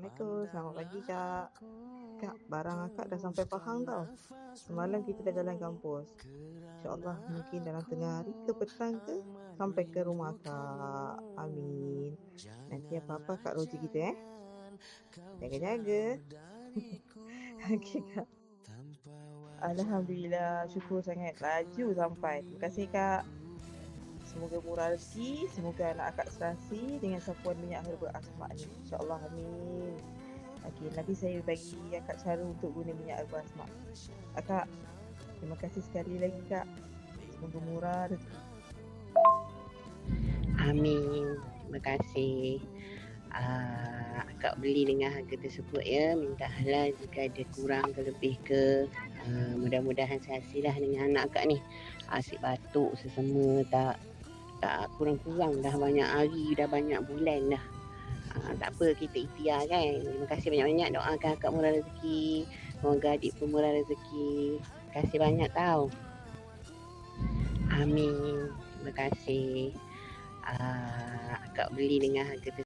Assalamualaikum. Selamat pagi, Kak. Kak, barang akak dah sampai Pahang tau. Semalam kita dah jalan kampus. InsyaAllah mungkin dalam tengah hari ke petang ke sampai ke rumah Kak. Amin. Nanti apa-apa Kak Rozi kita Jaga-jaga. Okey, Kak. Alhamdulillah. Syukur sangat. Laju sampai. Terima kasih, Kak. Semoga murah rezeki. Semoga anak akak serasi dengan sapuan minyak herba Asma ni. InsyaAllah. Amin. Okey, nanti saya bagi akak cara untuk guna minyak herba Asma. Akak, terima kasih sekali lagi, Kak. Semoga murah rezeki. Amin. Terima kasih. Akak beli dengan harga tersebut ya. Minta halal jika ada kurang ke lebih ke. Mudah-mudahan serasilah dengan anak akak ni. Asyik batuk sesama tak kurang-kurang dah banyak hari, dah banyak bulan dah. Tak apa, kita ikhtiar kan. Terima kasih banyak-banyak, doakan akak murah rezeki. Semoga adik pun murah rezeki. Terima kasih banyak tau. Amin. Terima kasih. Akak beli dengan harga